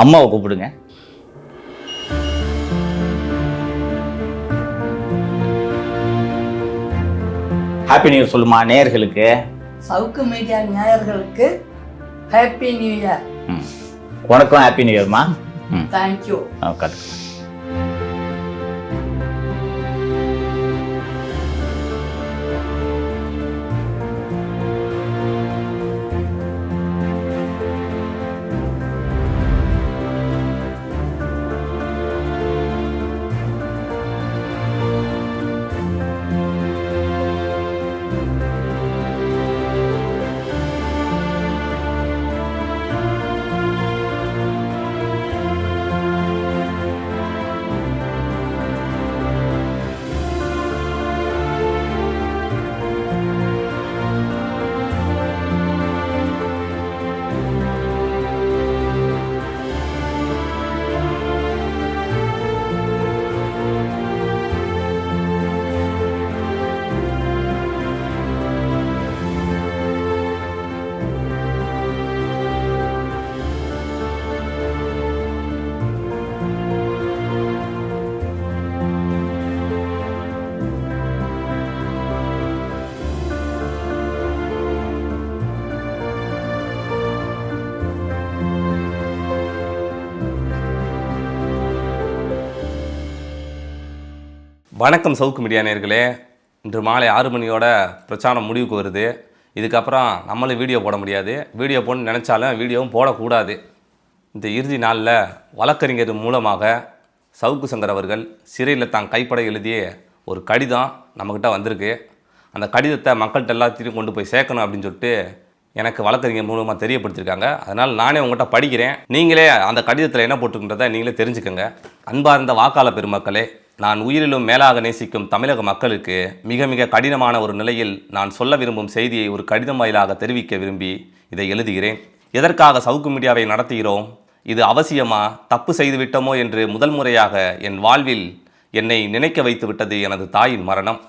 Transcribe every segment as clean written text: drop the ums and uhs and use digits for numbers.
அம்மாவை கூப்பிடுங்க. Happy new year சொல்லுமா நேயர்களுக்கு. சவுக்கு மீடியா நேயர்களுக்கு ஹாப்பி நியூ இயர். உனக்கும் ஹாப்பி நியூ இயர்மா. தேங்க்யூ. வணக்கம் சவுக்கு மீடியா நேயர்களே. இன்று மாலை 6 மணியோட பிரச்சாரம் முடிவுக்கு வருது. இதுக்கப்புறம் நம்மளும் வீடியோ போட முடியாது. வீடியோ போடணும்னு நினச்சாலும் வீடியோவும் போடக்கூடாது. இந்த இறுதி நாளில் வழக்கறிஞர் மூலமாக சவுக்கு சங்கர் அவர்கள் சிறையில் தான் கைப்பட எழுதிய ஒரு கடிதம் நம்மக்கிட்ட வந்திருக்கு. அந்த கடிதத்தை மக்கள்கிட்ட எல்லாத்தையும் கொண்டு போய் சேர்க்கணும் அப்படின்னு சொல்லிட்டு எனக்கு வழக்கறிஞர் மூலமாக தெரியப்படுத்தியிருக்காங்க. அதனால் நானே உங்கள்கிட்ட படிக்கிறேன். நீங்களே அந்த கடிதத்தில் என்ன போட்டுருக்கின்றதை நீங்களே தெரிஞ்சுக்கோங்க. அன்பார்ந்த வாக்காளர் பெருமக்களே, நான் உயிரிலும் மேலாக நேசிக்கும் தமிழக மக்களுக்கு மிக மிக கடினமான ஒரு நிலையில் நான் சொல்ல விரும்பும் செய்தியை ஒரு கடிதம் வாயிலாக தெரிவிக்க விரும்பி இதை எழுதுகிறேன். எதற்காக சவுக்கு மீடியாவை நடத்துகிறோம்? இது அவசியமா? தப்பு செய்துவிட்டோமோ என்று முதல் முறையாக என் வாழ்வில் என்னை நினைக்க வைத்து விட்டது எனது தாயின் மரணம்.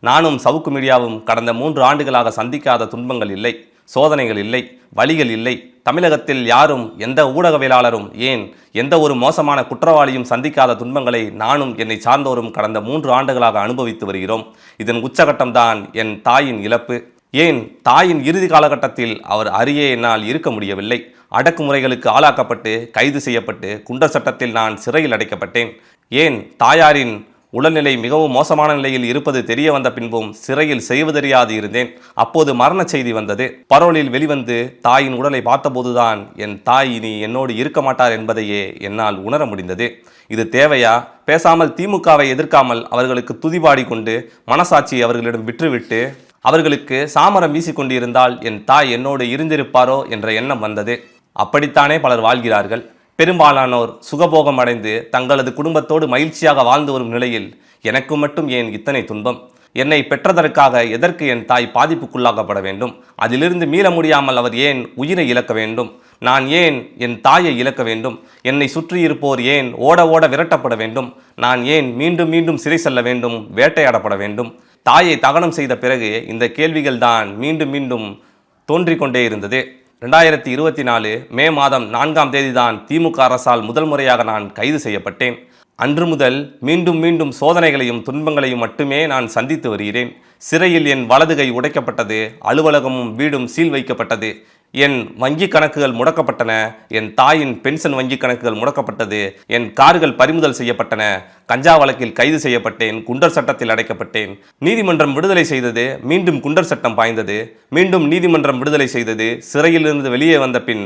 நானும் சவுக்கு மீடியாவும் கடந்த 3 ஆண்டுகளாக சந்திக்காத துன்பங்கள் இல்லை, சோதனைகள் இல்லை, வழிகள் இல்லை. தமிழகத்தில் யாரும், எந்த ஊடகவியலாளரும், ஏன் எந்த ஒரு மோசமான குற்றவாளியும் சந்திக்காத துன்பங்களை நானும் என்னை சார்ந்தோரும் கடந்த 3 ஆண்டுகளாக அனுபவித்து வருகிறோம். இதன் உச்சகட்டம்தான் என் தாயின் இழப்பு. ஏன் தாயின் இறுதி காலகட்டத்தில் அவர் அருகே என்னால் இருக்க முடியவில்லை. அடக்குமுறைகளுக்கு ஆளாக்கப்பட்டு கைது செய்யப்பட்டு குண்டர் சட்டத்தில் நான் சிறையில் அடைக்கப்பட்டேன். ஏன் தாயாரின் உடல்நிலை மிகவும் மோசமான நிலையில் இருப்பது தெரிய வந்த பின்பும் சிறையில் செய்வதறியாது இருந்தேன். அப்போது மரண செய்தி வந்தது. பரோலில் வெளிவந்து தாயின் உடலை பார்த்தபோதுதான் என் தாய் இனி என்னோடு இருக்க மாட்டார் என்பதையே என்னால் உணர முடிந்தது. இது தேவையா? பேசாமல் திமுகவை எதிர்க்காமல் அவர்களுக்கு துதிபாடி கொண்டு மனசாட்சியை அவர்களிடம் விற்றுவிட்டு அவர்களுக்கு சாமரம் வீசிக்கொண்டிருந்தால் என் தாய் என்னோடு இருந்திருப்பாரோ என்ற எண்ணம் வந்தது. அப்படித்தானே பலர் வாழ்கிறார்கள். பெரும்பாலானோர் சுகபோகம் அடைந்து தங்களது குடும்பத்தோடு மகிழ்ச்சியாக வாழ்ந்து வரும் நிலையில் எனக்கு மட்டும் ஏன் இத்தனை துன்பம்? என்னை பெற்றதற்காக எதற்கு என் தாய் பாதிப்புக்குள்ளாக்கப்பட வேண்டும்? அதிலிருந்து மீள முடியாமல் அவர் ஏன் உயிரை இழக்க வேண்டும்? நான் ஏன் என் தாயை இழக்க வேண்டும்? என்னை சுற்றியிருப்போர் ஏன் ஓட ஓட விரட்டப்பட வேண்டும்? நான் ஏன் மீண்டும் மீண்டும் சிறை செல்ல வேண்டும், வேட்டையாடப்பட வேண்டும்? தாயை தகனம் செய்த பிறகு இந்த கேள்விகள் தான் மீண்டும் மீண்டும் தோன்றிக்கொண்டே இருந்தது. 2024 மே மாதம் 4ஆம் தேதி தான் திமுக அரசால் முதல் முறையாக நான் கைது செய்யப்பட்டேன். அன்று முதல் மீண்டும் மீண்டும் சோதனைகளையும் துன்பங்களையும் மட்டுமே நான் சந்தித்து வருகிறேன். சிறையில் என் வலதுகை உடைக்கப்பட்டது, அலுவலகமும் வீடும் சீல் வைக்கப்பட்டது, என் வங்கி கணக்குகள் முடக்கப்பட்டன, என் தாயின் பென்ஷன் வங்கி கணக்குகள் முடக்கப்பட்டது, என் கார்கள் பறிமுதல் செய்யப்பட்டன, கஞ்சா வழக்கில் கைது செய்யப்பட்டேன், குண்டர் சட்டத்தில் அடைக்கப்பட்டேன். நீதிமன்றம் விடுதலை செய்தது, மீண்டும் குண்டர் சட்டம் பாய்ந்தது, மீண்டும் நீதிமன்றம் விடுதலை செய்தது. சிறையிலிருந்து வெளியே வந்த பின்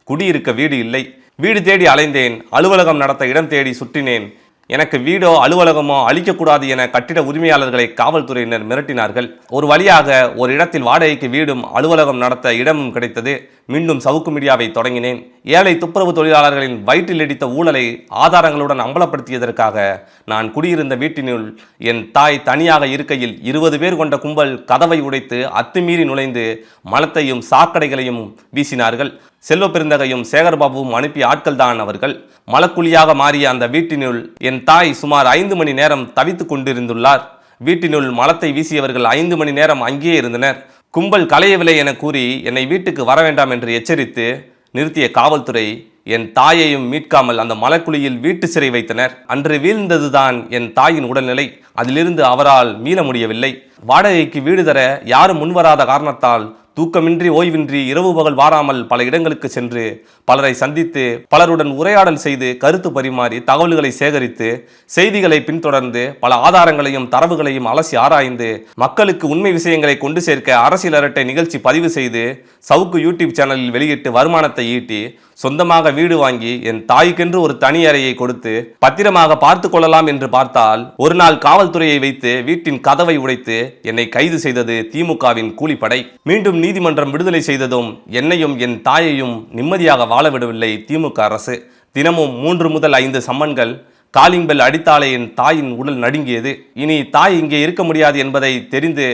குடியிருக்க வீடு இல்லை. வீடு தேடி அலைந்தேன், அலுவலகம் நடத்த இடம் தேடி சுற்றினேன். எனக்கு வீடோ அலுவலகமோ அளிக்கக்கூடாது என கட்டிட உரிமையாளர்களை காவல்துறையினர் மிரட்டினார்கள். ஒரு வழியாக ஒரு இடத்தில் வாடகைக்கு வீடும் அலுவலகம் நடத்த இடமும் கிடைத்தது. மீண்டும் சவுக்கு மீடியாவை தொடங்கினேன். ஏழை துப்புரவு தொழிலாளர்களின் வயிற்றில் இடித்த ஊழலை ஆதாரங்களுடன் அம்பலப்படுத்தியதற்காக நான் குடியிருந்த வீட்டினுள் என் தாய் தனியாக இருக்கையில் 20 பேர் கொண்ட கும்பல் கதவை உடைத்து அத்துமீறி நுழைந்து மலத்தையும் சாக்கடைகளையும் வீசினார்கள். செல்வ பெருந்தகையும் சேகர்பாபுவும் அனுப்பிய ஆட்கள் தான் அவர்கள். மலக்குழியாக மாறிய அந்த வீட்டினுள் என் தாய் சுமார் 5 மணி நேரம் தவித்து கொண்டிருந்துள்ளார். வீட்டினுள் மலத்தை வீசியவர்கள் 5 மணி நேரம் அங்கேயே இருந்தனர். கும்பல் களையவில்லை என கூறி என்னை வீட்டுக்கு வர வேண்டாம் என்று எச்சரித்து நிறுத்திய காவல்துறை என் தாயையும் மீட்காமல் அந்த மலக்குழியில் வீட்டு சிறை வைத்தனர். அன்று வீழ்ந்ததுதான் என் தாயின் உடல்நிலை. அதிலிருந்து அவரால் மீள முடியவில்லை. வாடகைக்கு வீடு தர யாரும் முன்வராத காரணத்தால் தூக்கமின்றி ஓய்வின்றி இரவு பகல் வாராமல் பல இடங்களுக்கு சென்று பலரை சந்தித்து பலருடன் உரையாடல் செய்து கருத்து பரிமாறி தகவல்களை சேகரித்து செய்திகளை பின்தொடர்ந்து பல ஆதாரங்களையும் தரவுகளையும் அலசி ஆராய்ந்து மக்களுக்கு உண்மை விஷயங்களை கொண்டு சேர்க்க அரசியல் அரட்டை நிகழ்ச்சி பதிவு செய்து சவுக்கு யூடியூப் சேனலில் வெளியிட்டு வருமானத்தை ஈட்டி சொந்தமாக வீடு வாங்கி என் தாய்க்கென்று ஒரு தனி அறையை கொடுத்து பத்திரமாக பார்த்து கொள்ளலாம் என்று பார்த்தால் ஒரு நாள் காவல்துறையை வைத்து வீட்டின் கதவை உடைத்து என்னை கைது செய்தது திமுகவின் கூலிப்படை. மீண்டும் நீதிமன்றம் விடுதலை செய்ததும் என்னையும் என் தாயையும் நிம்மதியாக வாழ விடவில்லை திமுக அரசு. தினமும் 3 முதல் 5 சம்மன்கள். காலிங் பெல் அடித்தாலே என் தாயின் உடல் நடுங்கியது. இனி தாய் இங்கே இருக்க முடியாது என்பதை தெரிந்து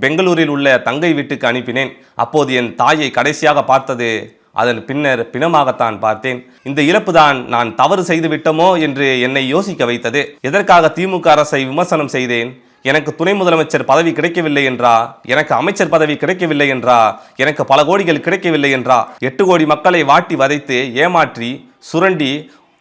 பெங்களூரில் உள்ள தங்கை வீட்டுக்கு அனுப்பினேன். அப்போது என் தாயை கடைசியாக பார்த்தது அதன் பின்னர் பிணமாகத்தான் பார்த்தேன். இந்த இழப்பு தான் நான் தவறு செய்து விட்டோமோ என்று என்னை யோசிக்க வைத்தது. எதற்காக திமுக அரசை விமர்சனம் செய்தேன்? எனக்கு துணை முதலமைச்சர் பதவி கிடைக்கவில்லை என்றா? எனக்கு அமைச்சர் பதவி கிடைக்கவில்லை என்றா? எனக்கு பல கோடிகள் கிடைக்கவில்லை என்றா? 8 கோடி மக்களை வாட்டி வதைத்து ஏமாற்றி சுரண்டி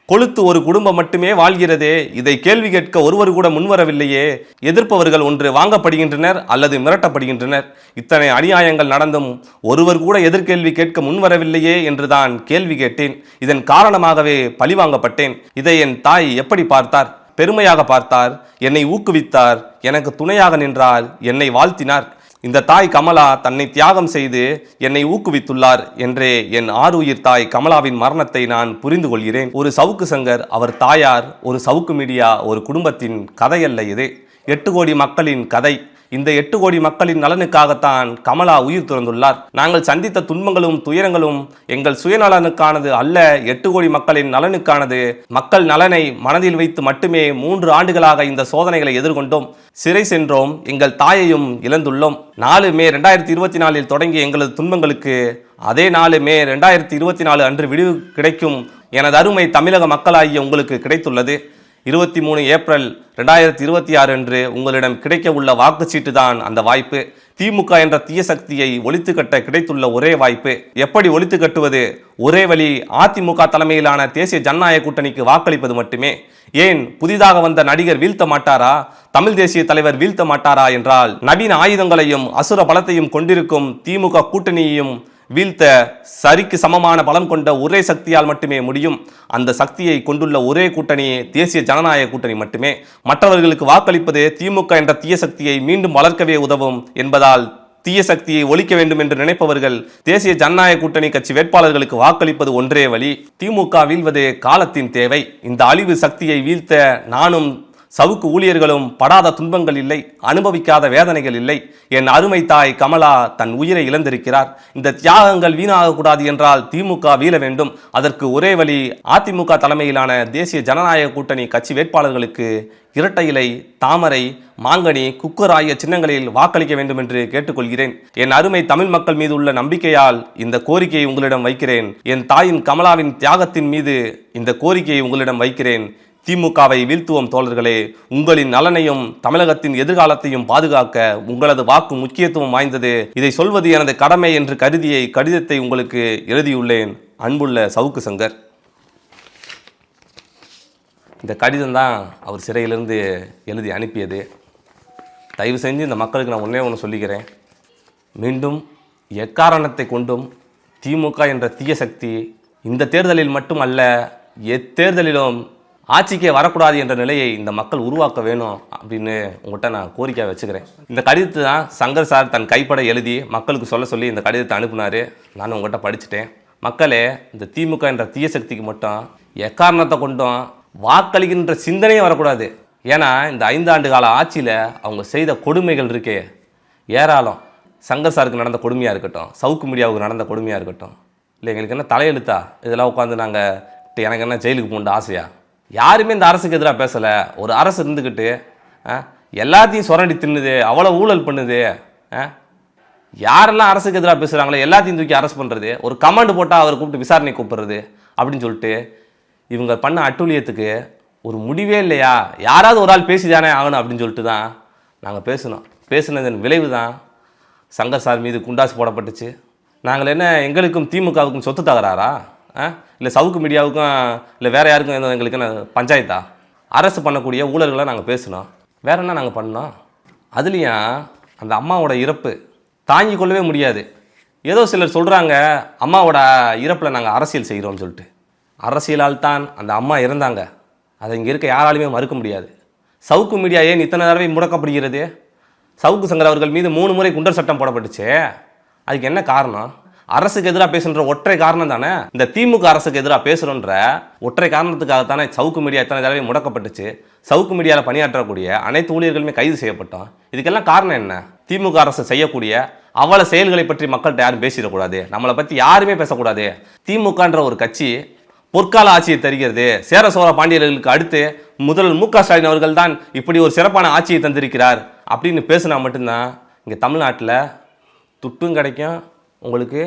கொளுத்து ஒரு குடும்பம் மட்டுமே வாழ்கிறதே. இதை கேள்வி கேட்க ஒருவர் கூட முன்வரவில்லையே. எதிர்ப்பவர்கள் ஒன்று வாங்கப்படுகின்றனர் அல்லது மிரட்டப்படுகின்றனர். இத்தனை அநியாயங்கள் நடந்தும் ஒருவர் கூட எதிர்கேள்வி கேட்க முன்வரவில்லையே என்றுதான் கேள்வி கேட்டேன். இதன் காரணமாகவே பழிவாங்கப்பட்டேன். இதை என் தாய் எப்படி பார்த்தார்? பெருமையாக பார்த்தார், என்னை ஊக்குவித்தார், எனக்கு துணையாக நின்றார், என்னை வாழ்த்தினார். இந்த தாய் கமலா தன்னை தியாகம் செய்து என்னை ஊக்குவித்துள்ளார் என்றே என் ஆருயிர் தாய் கமலாவின் மரணத்தை நான் புரிந்து கொள்கிறேன். ஒரு சவுக்கு சங்கர், அவர் தாயார், ஒரு சவுக்கு மீடியா, ஒரு குடும்பத்தின் கதையல்ல இது. 8 கோடி மக்களின் கதை. இந்த 8 கோடி மக்களின் நலனுக்காகத்தான் கமலா உயிர் துறந்துள்ளார். நாங்கள் சந்தித்த துன்பங்களும் துயரங்களும் எங்கள் சுயநலனுக்கானது அல்ல, 8 கோடி மக்களின் நலனுக்கானது. மக்கள் நலனை மனதில் வைத்து மட்டுமே 3 ஆண்டுகளாக இந்த சோதனைகளை எதிர்கொண்டோம். சிறை சென்றோம், எங்கள் தாயையும் இழந்துள்ளோம். 4 மே 2024 தொடங்கிய எங்களது துன்பங்களுக்கு அதே 4 மே 2024 அன்று விடிவு கிடைக்கும் எனது அருமை தமிழக மக்களாகிய உங்களுக்கு கிடைத்துள்ளது. 23 ஏப்ரல் 2026 அன்று உங்களிடம் கிடைக்க உள்ள வாக்குச்சீட்டு தான் அந்த வாய்ப்பு. திமுக என்ற தீய சக்தியை ஒழித்து கட்ட கிடைத்துள்ள ஒரே வாய்ப்பு. எப்படி ஒழித்து கட்டுவது? ஒரே வழி, அதிமுக தலைமையிலான தேசிய ஜனநாயக கூட்டணிக்கு வாக்களிப்பது மட்டுமே. ஏன் புதிதாக வந்த நடிகர் வீழ்த்த மாட்டாரா? தமிழ் தேசிய தலைவர் வீழ்த்த மாட்டாரா என்றால் நவீன ஆயுதங்களையும் அசுர பலத்தையும் கொண்டிருக்கும் திமுக கூட்டணியையும் வீழ்த்த சரிக்கு சமமான பலம் கொண்ட ஒரே சக்தியால் மட்டுமே முடியும். அந்த சக்தியை கொண்டுள்ள ஒரே கூட்டணி தேசிய ஜனநாயக கூட்டணி மட்டுமே. மற்றவர்களுக்கு வாக்களிப்பது திமுக என்ற தீய சக்தியை மீண்டும் வளர்க்கவே உதவும் என்பதால் தீய சக்தியை ஒழிக்க வேண்டும் என்று நினைப்பவர்கள் தேசிய ஜனநாயக கூட்டணி கட்சி வேட்பாளர்களுக்கு வாக்களிப்பது ஒன்றே வழி. திமுக வீழ்வது காலத்தின் தேவை. இந்த அழிவு சக்தியை வீழ்த்த நானும் சவுக்கு ஊழியர்களும் படாத துன்பங்கள் இல்லை, அனுபவிக்காத வேதனைகள் இல்லை. என் அருமை தாய் கமலா தன் உயிரை இழந்திருக்கிறார். இந்த தியாகங்கள் வீணாகக்கூடாது என்றால் திமுக வீழ வேண்டும். அதற்கு ஒரே வழி, அதிமுக தலைமையிலான தேசிய ஜனநாயக கூட்டணி கட்சி வேட்பாளர்களுக்கு இரட்டை இலை, தாமரை, மாங்கனி, குக்கர் ஆகிய சின்னங்களில் வாக்களிக்க வேண்டும் என்று கேட்டுக்கொள்கிறேன். என் அருமை தமிழ் மக்கள் மீது உள்ள நம்பிக்கையால் இந்த கோரிக்கையை உங்களிடம் வைக்கிறேன். என் தாயின் கமலாவின் தியாகத்தின் மீது இந்த கோரிக்கையை உங்களிடம் வைக்கிறேன். திமுகவை வீழ்த்துவோம் தோழர்களே. உங்களின் நலனையும் தமிழகத்தின் எதிர்காலத்தையும் பாதுகாக்க உங்களது வாக்கு முக்கியத்துவம் வாய்ந்தது. இதை சொல்வது எனது கடமை என்று கருதிய கடிதத்தை உங்களுக்கு எழுதியுள்ளேன். அன்புள்ள சவுக்கு சங்கர். இந்த கடிதம் தான் அவர் சிறையிலிருந்து எழுதி அனுப்பியது. தயவு செஞ்சு இந்த மக்களுக்கு நான் ஒன்று சொல்லிக்கிறேன். மீண்டும் எக்காரணத்தை கொண்டும் திமுக என்ற தீய சக்தி இந்த தேர்தலில் மட்டும் அல்ல, எத்தேர்தலிலும் ஆட்சிக்கே வரக்கூடாது என்ற நிலையை இந்த மக்கள் உருவாக்க வேணும் அப்படின்னு உங்கள்கிட்ட நான் கோரிக்கையாக வச்சுக்கிறேன். இந்த கடிதத்தை தான் சங்கர் சார் தன் கைப்பட எழுதி மக்களுக்கு சொல்ல சொல்லி இந்த கடிதத்தை அனுப்புனார். நான் உங்கள்கிட்ட படிச்சுட்டேன். மக்களே, இந்த திமுக என்ற தீய சக்திக்கு மட்டும் எக்காரணத்தை கொண்டும் வாக்களிக்கின்ற சிந்தனையே வரக்கூடாது. ஏன்னா இந்த 5 ஆண்டு கால ஆட்சியில் அவங்க செய்த கொடுமைகள் இருக்கே ஏராளம். சங்கர் சாருக்கு நடந்த கொடுமையாக இருக்கட்டும், சவுக்கு மீடியாவுக்கு நடந்த கொடுமையாக இருக்கட்டும், இல்லை எங்களுக்கு என்ன தலையெழுத்தா இதெல்லாம் உட்காந்து நாங்கள் எனக்கு என்ன ஜெயிலுக்கு போகணுன்ற ஆசையா? யாருமே இந்த அரசுக்கு எதிராக பேசலை. ஒரு அரசு இருந்துக்கிட்டு எல்லாத்தையும் சுரண்டி தின்னுது, அவ்வளோ ஊழல் பண்ணுது. யாரெல்லாம் அரசுக்கு எதிராக பேசுகிறாங்களோ எல்லாத்தையும் தூக்கி அரெஸ்ட் பண்ணுறது, ஒரு கமாண்டு போட்டால் அவர் கூப்பிட்டு விசாரணை கூப்பிடுறது அப்படின்னு சொல்லிட்டு இவங்க பண்ண அட்டூழியத்துக்கு ஒரு முடிவே இல்லையா? யாராவது ஒரு ஆள் பேசிதானே ஆகணும் அப்படின்னு சொல்லிட்டு தான் நாங்கள் பேசினோம். பேசினதன் விளைவு தான் சங்கர் சார் மீது குண்டாசு போடப்பட்டுச்சு. நாங்கள் என்ன எங்களுக்கும் திமுகவுக்கும் சொத்து தகராறா? இல்லை சவுக்கு மீடியாவுக்கும் இல்லை வேறு யாருக்கும் எங்களுக்கு என்ன பஞ்சாயத்தா? அரசு பண்ணக்கூடிய ஊழல்களை நாங்கள் பேசினோம். வேற என்ன நாங்கள் பண்ணோம்? அதுலேயும் அந்த அம்மாவோட இறப்பு தாங்கிக் கொள்ளவே முடியாது. ஏதோ சிலர் சொல்கிறாங்க அம்மாவோட இறப்பில் நாங்கள் அரசியல் செய்கிறோம்னு சொல்லிட்டு. அரசியலால் தான் அந்த அம்மா இறந்தாங்க. அதை இங்கே இருக்க யாராலுமே மறுக்க முடியாது. சவுக்கு மீடியா ஏன் இத்தனை தடவை முடக்கப்படுகிறது? சவுக்கு சங்கர் அவர்கள் மீது 3 முறை குண்டர் சட்டம் போடப்பட்டுச்சு. அதுக்கு என்ன காரணம்? அரசுக்கு எதிராக பேசுகின்ற ஒற்றை காரணம் தானே. இந்த திமுக அரசுக்கு எதிராக பேசுகிறோன்ற ஒற்றை காரணத்துக்காகத்தானே சவுக்கு மீடியா இத்தனை தடவை முடக்கப்பட்டுச்சு. சவுக்கு மீடியாவில் பணியாற்றக்கூடிய அனைத்து ஊழியர்களுமே கைது செய்யப்பட்டோம். இதுக்கெல்லாம் காரணம் என்ன? திமுக அரசு செய்யக்கூடிய அவல செயல்களை பற்றி மக்கள்கிட்ட யாரும் பேசிடக்கூடாது, நம்மளை பற்றி யாருமே பேசக்கூடாது. திமுகன்ற ஒரு கட்சி பொற்கால ஆட்சியை தருகிறது. சேர சோழ பாண்டியர்களுக்கு அடுத்து முதல் மு க ஸ்டாலின் அவர்கள் தான் இப்படி ஒரு சிறப்பான ஆட்சியை தந்திருக்கிறார் அப்படின்னு பேசினா மட்டும்தான் இங்கே தமிழ்நாட்டில் துட்டும் கிடைக்கும், உங்களுக்கு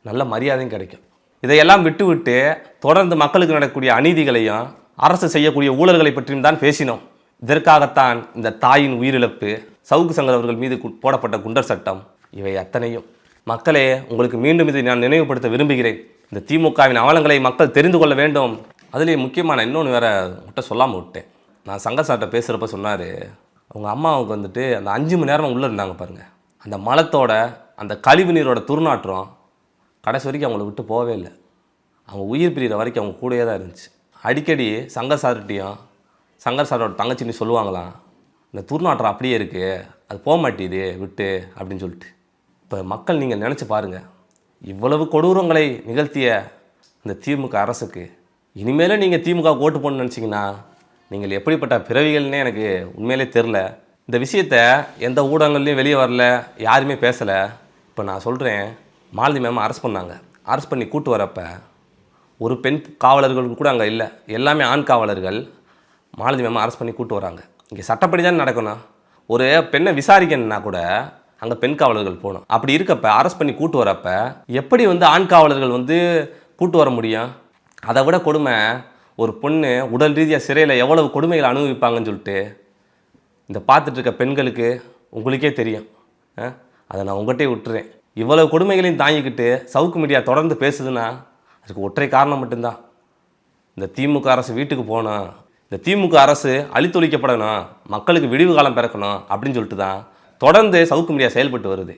நல்ல மரியாதையும் கிடைக்கும். இதையெல்லாம் விட்டு தொடர்ந்து மக்களுக்கு நடக்கக்கூடிய அநீதிகளையும் அரசு செய்யக்கூடிய ஊழல்களை பற்றியும் தான் பேசினோம். இதற்காகத்தான் இந்த தாயின் உயிரிழப்பு, சவுக்கு சங்கர் அவர்கள் மீது போடப்பட்ட குண்டர் சட்டம், இவை அத்தனையும். மக்களே, உங்களுக்கு மீண்டும் இதை நான் நினைவுபடுத்த விரும்புகிறேன். இந்த திமுகவின் அவலங்களை மக்கள் தெரிந்து கொள்ள வேண்டும். அதுலேயே முக்கியமான இன்னொன்று வேற விட்ட சொல்லாமல் விட்டேன். நான் சங்கர் சார்ட்ட பேசுகிறப்ப சொன்னார், அவங்க அம்மாவுக்கு வந்துட்டு அந்த 5 மணி நேரம் உள்ளே இருந்தாங்க பாருங்கள். அந்த மலத்தோட அந்த கழிவு நீரோட துர்நாற்றம் கடைசி வரைக்கும் அவங்கள விட்டு போகவே இல்லை. அவங்க உயிர் பிரிகிற வரைக்கும் அவங்க கூடயே தான் இருந்துச்சு. அடிக்கடி சங்கர் சார்கிட்டையும் சங்கர் சாரோட தங்கச்சின்னு சொல்லுவாங்களாம், இந்த துர்நாற்றம் அப்படியே இருக்குது, அது போக மாட்டேது விட்டு அப்படின்னு சொல்லிட்டு. இப்போ மக்கள் நீங்கள் நினச்சி பாருங்கள், இவ்வளவு கொடூரங்களை நிகழ்த்திய இந்த திமுக அரசுக்கு இனிமேலும் நீங்கள் திமுக ஓட்டு போடணும்னு நினச்சிங்கன்னா நீங்கள் எப்படிப்பட்ட பிறவிகள்னே எனக்கு உண்மையிலே தெரில. இந்த விஷயத்த எந்த ஊடகங்கள்லையும் வெளியே வரல, யாருமே பேசலை. இப்போ நான் சொல்கிறேன், மாலதி மேம் அரெஸ்ட் பண்ணாங்க. அரெஸ்ட் பண்ணி கூட்டு வரப்ப ஒரு பெண் காவலர்களுக்கு கூட அங்கே இல்லை, எல்லாமே ஆண் காவலர்கள். மாலதி மேம் அரெஸ்ட் பண்ணி கூட்டு வராங்க. இங்கே சட்டப்படி தான் நடக்கணும். ஒரு பெண்ணை விசாரிக்கணுன்னா கூட அங்கே பெண் காவலர்கள் போகணும். அப்படி இருக்கப்ப அரெஸ்ட் பண்ணி கூட்டு வரப்ப எப்படி ஆண் காவலர்கள் கூட்டு வர முடியும்? அதை விட கொடுமை, ஒரு பொண்ணு உடல் ரீதியாக சிறையில் எவ்வளவு கொடுமைகளை அனுபவிப்பாங்கன்னு சொல்லிட்டு இந்த பார்த்துட்டு இருக்க பெண்களுக்கு உங்களுக்கே தெரியும். அதை நான் உங்கள்கிட்டே விட்டுறேன். இவ்வளவு கொடுமைகளையும் தாங்கிக்கிட்டு சவுக்கு மீடியா தொடர்ந்து பேசுதுன்னா அதுக்கு ஒற்றை காரணம் மட்டும்தான். இந்த திமுக அரசு வீட்டுக்கு போகணும், இந்த திமுக அரசு அழித்தொழிக்கப்படணும், மக்களுக்கு விடிவு காலம் பிறக்கணும் அப்படின்னு சொல்லிட்டு தான் தொடர்ந்து சவுக்கு மீடியா செயல்பட்டு வருது.